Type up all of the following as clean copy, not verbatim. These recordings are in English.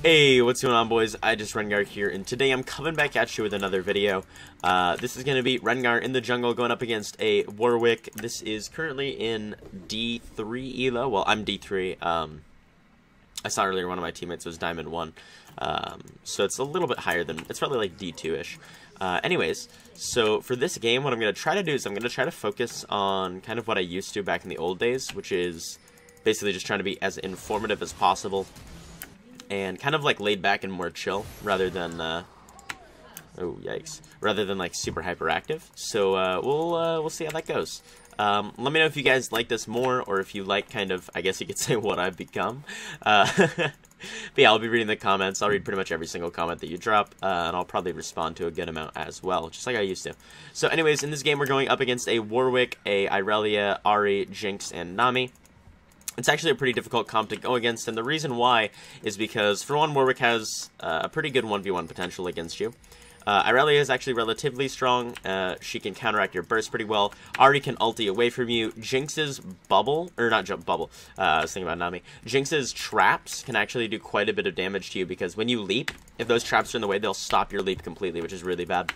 Hey, what's going on, boys? iJustRengar here, and today I'm coming back at you with another video. This is going to be Rengar in the jungle going up against a Warwick. This is currently in D3 elo. Well, I'm D3. I saw earlier one of my teammates was Diamond 1. So it's a little bit higher than, it's probably like D2-ish. Anyways, so for this game, what I'm going to try to do is I'm going to try to focus on kind of what I used to back in the old days, which is basically just trying to be as informative as possible. And kind of like laid back and more chill, rather than, oh yikes, rather than like super hyperactive. So we'll see how that goes. Let me know if you guys like this more, or if you like kind of, I guess you could say, what I've become. But yeah, I'll be reading the comments. I'll read pretty much every single comment that you drop, and I'll probably respond to a good amount as well, just like I used to. So anyways, in this game we're going up against a Warwick, a Irelia, Ahri, Jinx, and Nami. It's actually a pretty difficult comp to go against, and the reason why is because, for one, Warwick has a pretty good 1v1 potential against you. Irelia is actually relatively strong. She can counteract your burst pretty well. Ahri can ulti away from you. Jinx's bubble, or not bubble, I was thinking about Nami. Jinx's traps can actually do quite a bit of damage to you, because when you leap, if those traps are in the way, they'll stop your leap completely, which is really bad.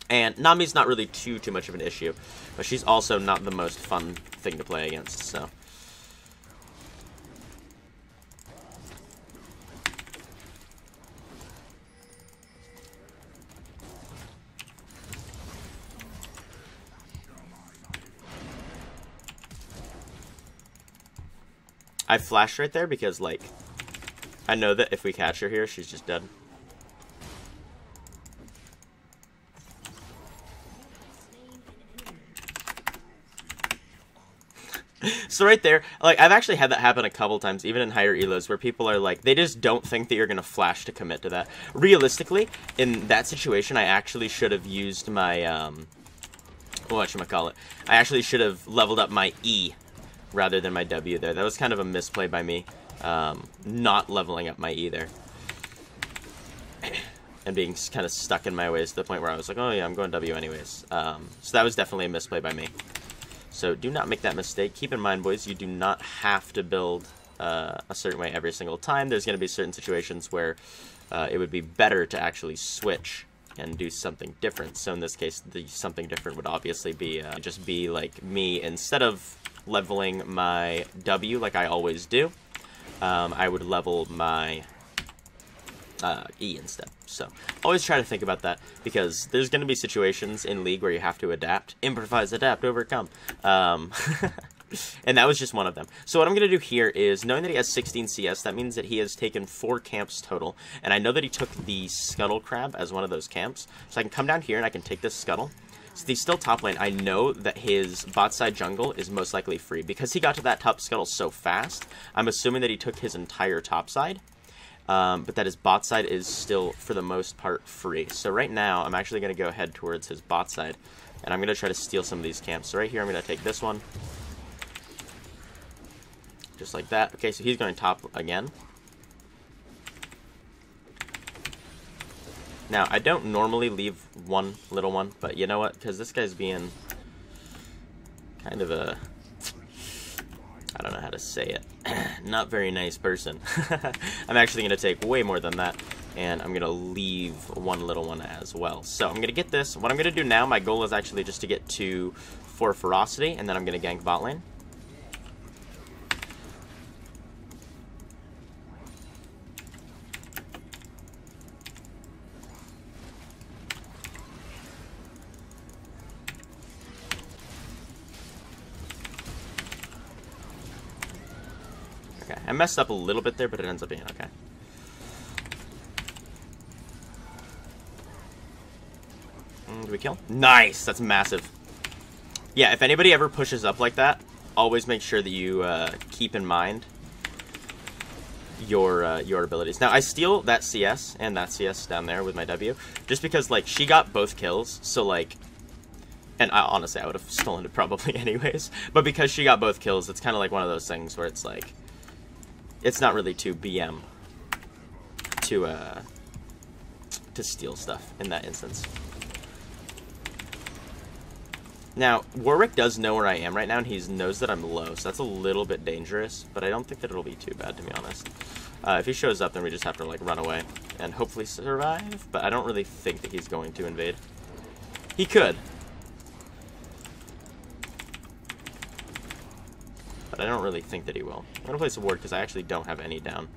And Nami's not really too much of an issue, but she's also not the most fun thing to play against, so... I flashed right there because, like, I know that if we catch her here, she's just dead. So right there, like, I've actually had that happen a couple times, even in higher elos, where people are like, they just don't think that you're going to flash to commit to that. Realistically, in that situation, I actually should have used my, whatchamacallit, I actually should have leveled up my E rather than my W there. That was kind of a misplay by me, not leveling up my E there. And being kind of stuck in my ways to the point where I was like, oh yeah, I'm going W anyways. So that was definitely a misplay by me. So do not make that mistake. Keep in mind, boys, you do not have to build a certain way every single time. There's going to be certain situations where it would be better to actually switch and do something different. So in this case, the something different would obviously be just be like me, instead of leveling my W like I always do, I would level my E instead. So always try to think about that, because there's going to be situations in League where you have to adapt, improvise, adapt, overcome. And that was just one of them. So what I'm going to do here is, knowing that he has 16 CS, that means that he has taken 4 camps total. And I know that he took the Scuttle Crab as one of those camps. So I can come down here and I can take this Scuttle. So he's still top lane. I know that his bot side jungle is most likely free. Because he got to that top Scuttle so fast, I'm assuming that he took his entire top side. But that his bot side is still, for the most part, free. So right now, I'm actually going to go ahead towards his bot side. And I'm going to try to steal some of these camps. So right here, I'm going to take this one. Just like that. Okay, so he's going top again. Now, I don't normally leave one little one, but you know what? Because this guy's being kind of a... I don't know how to say it. Not very nice person. I'm actually going to take way more than that, and I'm going to leave one little one as well. So I'm going to get this. What I'm going to do now, my goal is actually just to get to 4 ferocity, and then I'm going to gank bot lane. Okay, I messed up a little bit there, but it ends up being okay. Do we kill? Nice! That's massive. Yeah, if anybody ever pushes up like that, always make sure that you keep in mind your abilities. Now, I steal that CS and that CS down there with my W, just because, like, she got both kills, so, like... And honestly, I would have stolen it probably anyways. But because she got both kills, it's kind of like one of those things where it's like... It's not really too BM to steal stuff in that instance. Now, Warwick does know where I am right now, and he knows that I'm low, so that's a little bit dangerous, but I don't think that it'll be too bad, to be honest. If he shows up, then we just have to, like, run away and hopefully survive, but I don't really think that he's going to invade. He could. But I don't really think that he will. I'm going to place a ward because I actually don't have any down.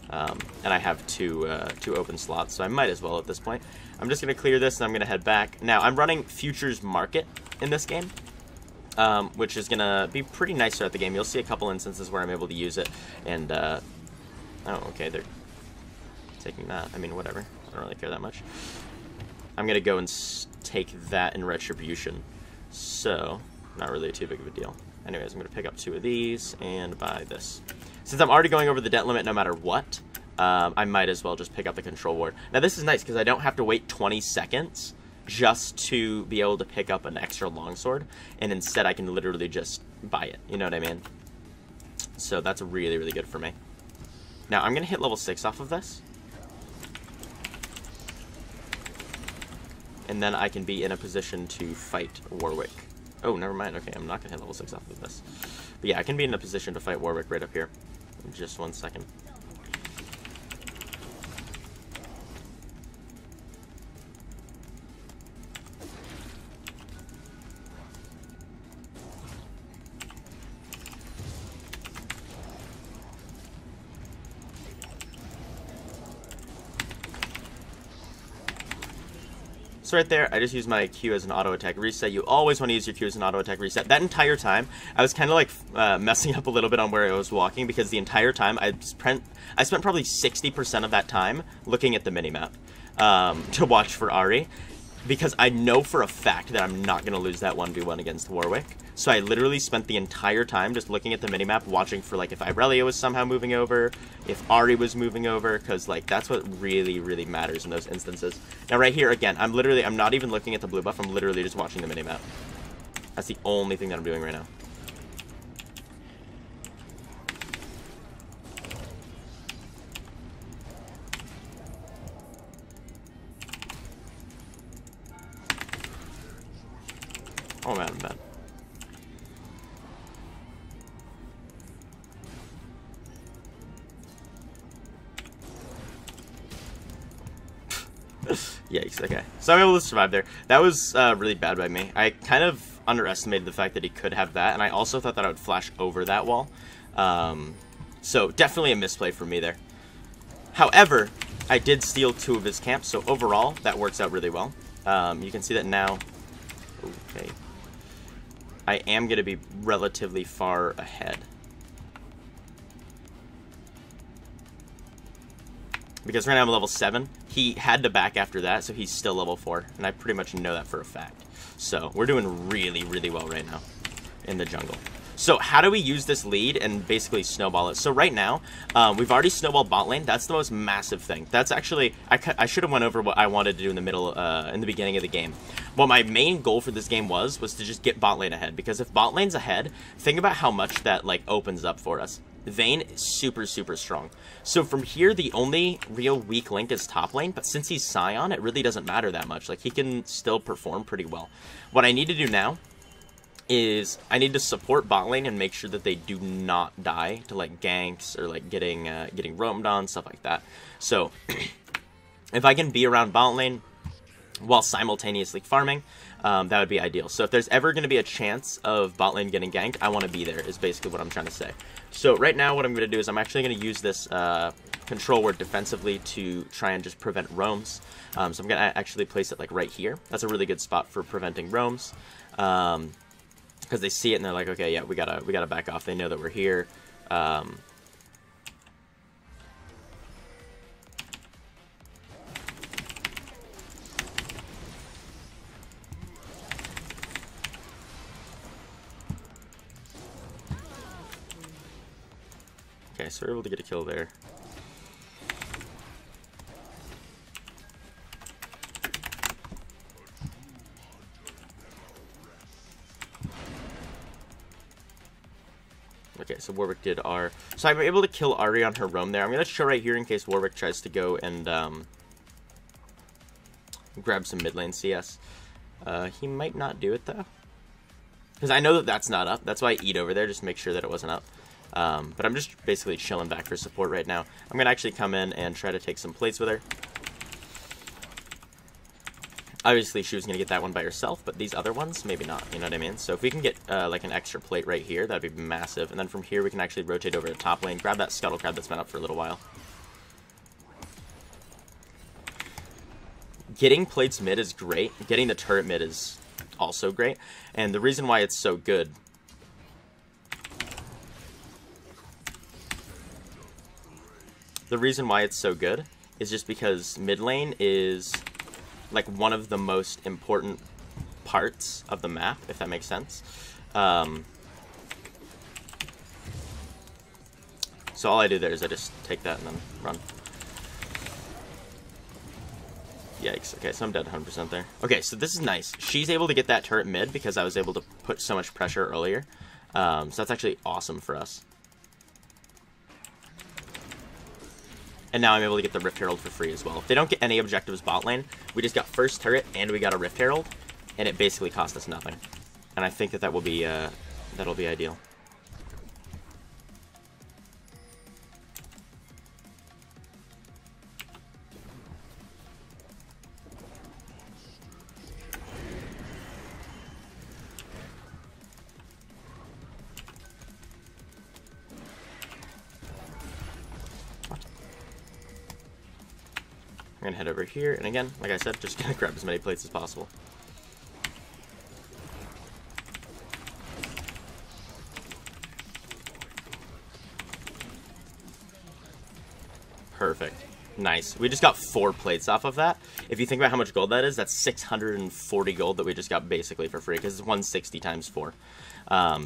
And I have two open slots, so I might as well at this point. I'm just going to clear this, and I'm going to head back. Now, I'm running Futures Market in this game, which is going to be pretty nice throughout the game. You'll see a couple instances where I'm able to use it, and, oh, okay, they're taking that. I mean, whatever. I don't really care that much. I'm going to go and take that in Retribution, so not really too big of a deal. Anyways, I'm going to pick up 2 of these and buy this. Since I'm already going over the debt limit no matter what, I might as well just pick up the Control Ward. Now, this is nice because I don't have to wait 20 seconds just to be able to pick up an extra longsword, and instead I can literally just buy it. You know what I mean? So that's really, really good for me. Now, I'm going to hit level 6 off of this. And then I can be in a position to fight Warwick. Oh, never mind. Okay, I'm not going to hit level 6 off of this. But yeah, I can be in a position to fight Warwick right up here. In just 1 second. So right there, I just used my Q as an auto attack reset. You always want to use your Q as an auto attack reset. That entire time, I was kind of like messing up a little bit on where I was walking, because the entire time I spent probably 60% of that time looking at the minimap to watch for Ahri, because I know for a fact that I'm not going to lose that 1v1 against Warwick. So I literally spent the entire time just looking at the minimap, watching for, like, if Irelia was somehow moving over, if Ahri was moving over, because, like, that's what really, really matters in those instances. Now, right here, again, I'm not even looking at the blue buff, I'm literally just watching the minimap. That's the only thing that I'm doing right now. Oh, man, I'm bad. Yikes, okay. So I'm able to survive there. That was really bad by me. I kind of underestimated the fact that he could have that, and I also thought that I would flash over that wall. So definitely a misplay for me there. However, I did steal 2 of his camps, so overall, that works out really well. You can see that now. Okay. I am going to be relatively far ahead. Because right now I'm level 7. He had to back after that, so he's still level 4. And I pretty much know that for a fact. So we're doing really, really well right now in the jungle. So how do we use this lead and basically snowball it? So right now, we've already snowballed bot lane. That's the most massive thing. That's actually, I should have went over what I wanted to do in the middle, in the beginning of the game. What my main goal for this game was to just get bot lane ahead. Because if bot lane's ahead, think about how much that, like, opens up for us. Vayne is super, super strong. So from here, the only real weak link is top lane, but since he's Scion, it really doesn't matter that much. Like, he can still perform pretty well. What I need to do now is I need to support bot lane and make sure that they do not die to, like, ganks or, like, getting roamed on, stuff like that. So if I can be around bot lane while simultaneously farming, that would be ideal. So if there's ever going to be a chance of bot lane getting ganked, I want to be there, is basically what I'm trying to say. So right now what I'm going to do is I'm actually going to use this control word defensively to try and just prevent roams. So I'm going to actually place it, like, right here. That's a really good spot for preventing roams. Because they see it and they're like, okay, yeah, we gotta back off. They know that we're here. Okay, so we're able to get a kill there. Okay, so Warwick did R. So I'm able to kill Ahri on her roam there. I'm going to show right here in case Warwick tries to go and grab some mid lane CS. He might not do it, though. Because I know that that's not up. That's why I eat over there, just to make sure that it wasn't up. But I'm just basically chilling back for support right now. I'm going to actually come in and try to take some plates with her. Obviously, she was going to get that one by herself, but these other ones, maybe not, you know what I mean? So if we can get, like, an extra plate right here, that'd be massive. And then from here, we can actually rotate over to top lane, grab that Scuttle Crab that's been up for a little while. Getting plates mid is great. Getting the turret mid is also great. And the reason why it's so good... The reason why it's so good is just because mid lane is... like one of the most important parts of the map, if that makes sense. So all I do there is I just take that and then run. Yikes. Okay, so I'm dead 100% there. Okay, so this is nice. She's able to get that turret mid because I was able to put so much pressure earlier. So that's actually awesome for us. And now I'm able to get the Rift Herald for free as well. If they don't get any objectives bot lane, we just got first turret and we got a Rift Herald, and it basically cost us nothing. And I think that that will be that'll be ideal. I'm gonna head over here, and again, like I said, just gonna grab as many plates as possible. Perfect. Nice. We just got 4 plates off of that. If you think about how much gold that is, that's 640 gold that we just got basically for free, because it's 160 times 4.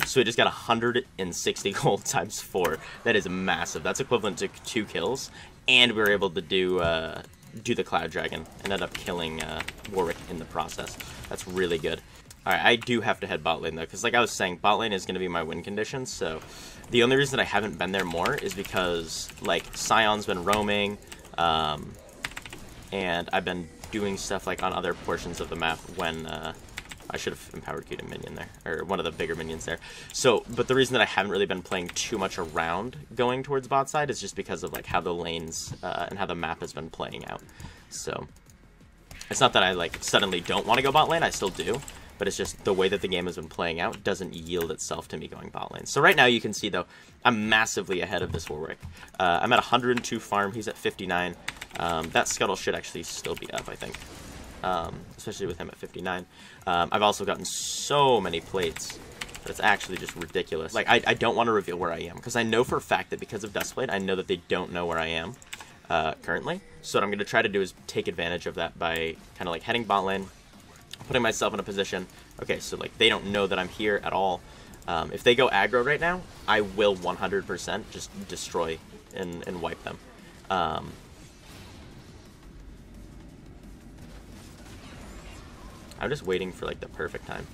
So we just got 160 gold times 4. That is massive. That's equivalent to 2 kills, and we were able to do the Cloud Dragon and end up killing Warwick in the process. That's really good. Alright, I do have to head bot lane though, because like I was saying, bot lane is going to be my win condition, so the only reason that I haven't been there more is because, like, Scion's been roaming, and I've been doing stuff, like, on other portions of the map when, I should have empowered Q'd a minion there, or one of the bigger minions there. So, but the reason that I haven't really been playing too much around going towards bot side is just because of, like, how the lanes, and how the map has been playing out. So, it's not that I, like, suddenly don't want to go bot lane, I still do. But it's just the way that the game has been playing out doesn't yield itself to me going bot lane. So right now you can see, though, I'm massively ahead of this Warwick. I'm at 102 farm. He's at 59. That Scuttle should actually still be up, I think. Especially with him at 59. I've also gotten so many plates that it's actually just ridiculous. Like, I don't want to reveal where I am, because I know for a fact that because of Dustblade, I know that they don't know where I am currently. So what I'm going to try to do is take advantage of that by kind of like heading bot lane, putting myself in a position, okay, so like they don't know that I'm here at all. If they go aggro right now, I will 100% just destroy and wipe them. I'm just waiting for like the perfect time.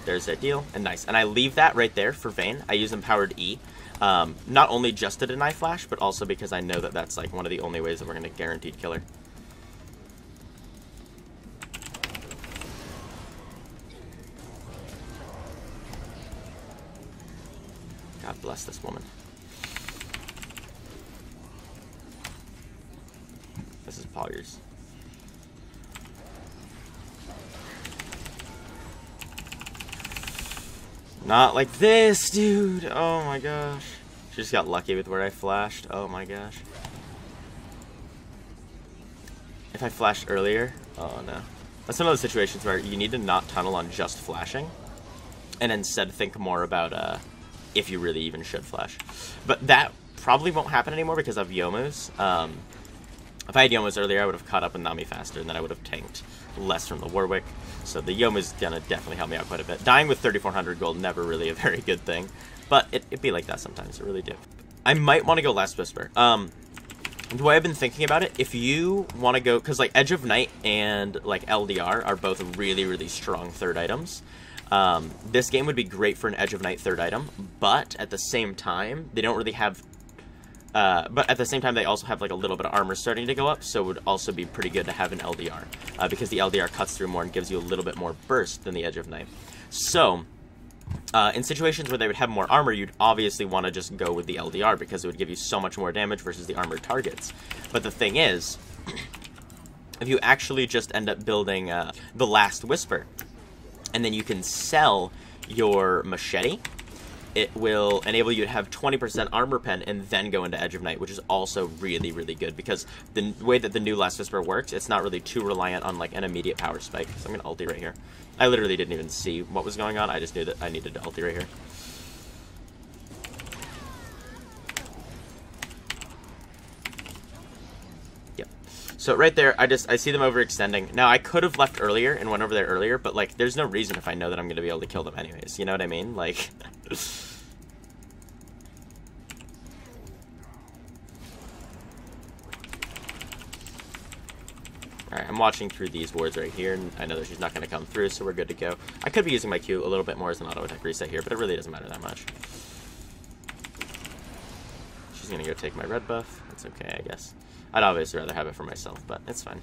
There's their deal, and nice. And I leave that right there for Vayne. I use Empowered E. Not only just to deny flash, but also because I know that that's like one of the only ways that we're going to guaranteed kill her. God bless this woman. This is Poggers. Not like this, dude! Oh my gosh. She just got lucky with where I flashed. Oh my gosh. If I flashed earlier, oh no. That's one of those situations where you need to not tunnel on just flashing, and instead think more about, if you really even should flash. But that probably won't happen anymore because of Youmu's. If I had Youmu's earlier, I would have caught up with Nami faster, and then I would have tanked less from the Warwick. So the Youmu's gonna definitely help me out quite a bit. Dying with 3,400 gold, never really a very good thing. But it'd be like that sometimes, it really do. I might want to go Last Whisper. The way I've been thinking about it, if you want to go, because like Edge of Night and like LDR are both really, really strong third items. This game would be great for an Edge of Night third item, but at the same time, they don't really have But at the same time, they also have like a little bit of armor starting to go up, so it would also be pretty good to have an LDR, because the LDR cuts through more and gives you a little bit more burst than the Edge of Night. So, in situations where they would have more armor, you'd obviously want to just go with the LDR, because it would give you so much more damage versus the armored targets. But the thing is, if you actually just end up building the Last Whisper, and then you can sell your machete, it will enable you to have 20% armor pen and then go into Edge of Night, which is also really, really good, because the way that the new Last Whisper works, it's not really too reliant on like an immediate power spike. So I'm going to ulti right here. I literally didn't even see what was going on. I just knew that I needed to ulti right here. Yep. So right there, I see them overextending. Now, I could have left earlier and went over there earlier, but like, there's no reason if I know that I'm going to be able to kill them anyways. You know what I mean? Like... Alright, I'm watching through these wards right here, and I know that she's not going to come through, so we're good to go. I could be using my Q a little bit more as an auto-attack reset here, but it really doesn't matter that much. She's going to go take my red buff. That's okay, I guess. I'd obviously rather have it for myself, but it's fine.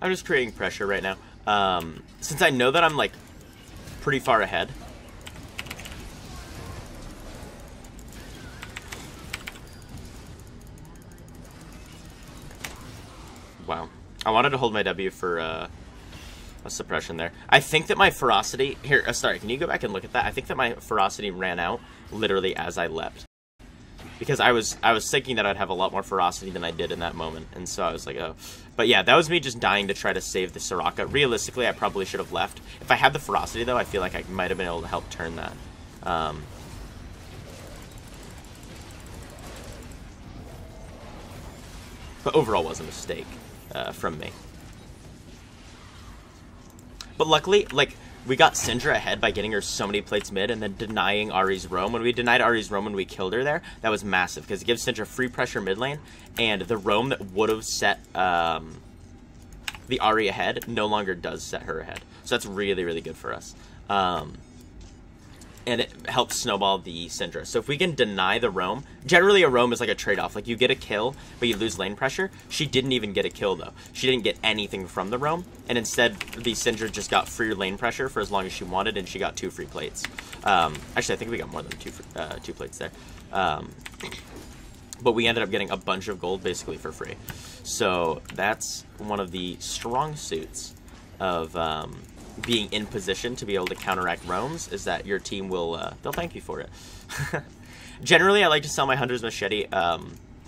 I'm just creating pressure right now. Since I know that I'm, like, pretty far ahead, wow. I wanted to hold my W for a suppression there. I think that my ferocity... Here, sorry, can you go back and look at that? I think that my ferocity ran out literally as I leapt. Because I was thinking that I'd have a lot more ferocity than I did in that moment. And so I was like, oh. But yeah, that was me just dying to try to save the Soraka. Realistically, I probably should have left. If I had the ferocity, though, I feel like I might have been able to help turn that. But overall was a mistake. From me. But luckily, like, we got Syndra ahead by getting her so many plates mid and then denying Ahri's roam. When we denied Ahri's roam when we killed her there, that was massive, because it gives Syndra free pressure mid lane, and the roam that would have set the Ahri ahead no longer does set her ahead. So that's really, really good for us. And it helps snowball the Syndra. So if we can deny the roam, generally a roam is like a trade-off. Like, you get a kill, but you lose lane pressure. She didn't even get a kill, though. She didn't get anything from the roam, and instead the Syndra just got free lane pressure for as long as she wanted, and she got 2 free plates. Actually, I think we got more than 2 plates there. But we ended up getting a bunch of gold basically for free. So that's one of the strong suits of... being in position to be able to counteract roams, is that your team will, they'll thank you for it. Generally, I like to sell my Hunter's Machete,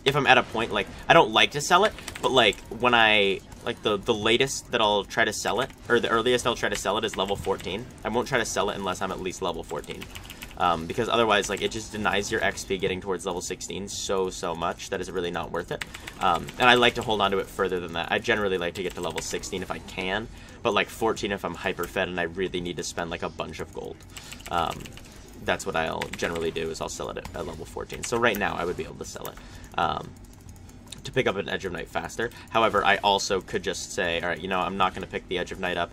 if I'm at a point, like, I don't like to sell it, but, like, when I, like, the latest that I'll try to sell it, or the earliest I'll try to sell it is level 14. I won't try to sell it unless I'm at least level 14. Because otherwise, like, it just denies your XP getting towards level 16 so much that is really not worth it. And I like to hold on to it further than that. I generally like to get to level 16 if I can, but like 14 if I'm hyper-fed and I really need to spend like a bunch of gold. That's what I'll generally do, is I'll sell it at level 14. So right now, I would be able to sell it to pick up an Edge of Night faster. However, I also could just say, all right, you know, I'm not going to pick the Edge of Night up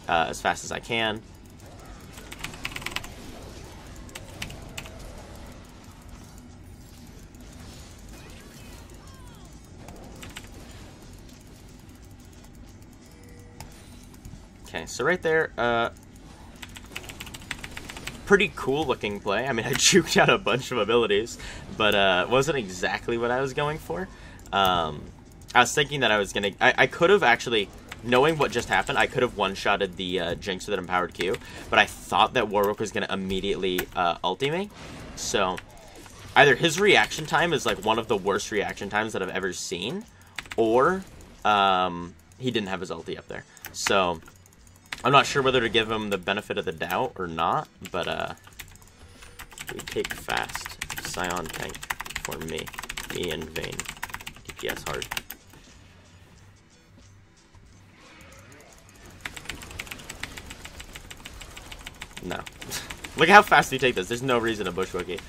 as fast as I can. Okay, so right there, pretty cool looking play. I mean, I juked out a bunch of abilities, but wasn't exactly what I was going for. I was thinking that I was gonna, I could have actually, knowing what just happened, I could have one-shotted the Jinx with an empowered Q, but I thought that Warwick was gonna immediately ulti me. So either his reaction time is like one of the worst reaction times that I've ever seen, or he didn't have his ulti up there. So I'm not sure whether to give him the benefit of the doubt or not, but we take fast. Scion tank for me. Me and Vayne. DPS hard. No. Look how fast you take this. There's no reason to bush wookie.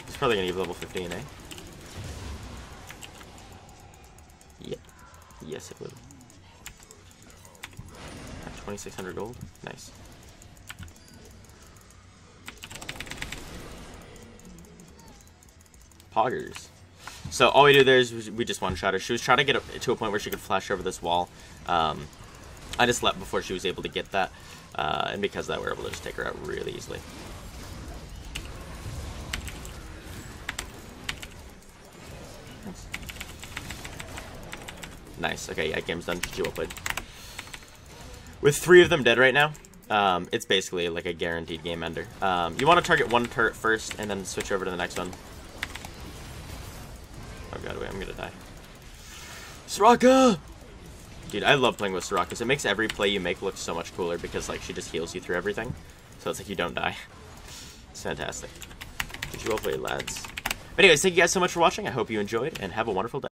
He's probably gonna give level 15, eh? Yep. Yes, it would. 2,600 gold. Nice. Poggers. So all we do there is we just one-shot her. She was trying to get to a point where she could flash over this wall. I just left before she was able to get that. And because of that, we were able to just take her out really easily. Nice. Okay, yeah, game's done. GG, well played. With 3 of them dead right now, it's basically like a guaranteed game ender. You want to target one turret first and then switch over to the next one. Oh god, wait, I'm gonna die. Soraka! Dude, I love playing with Soraka because it makes every play you make look so much cooler because like she just heals you through everything. So it's like you don't die. It's fantastic. GG, well played, lads. But anyways, thank you guys so much for watching. I hope you enjoyed and have a wonderful day.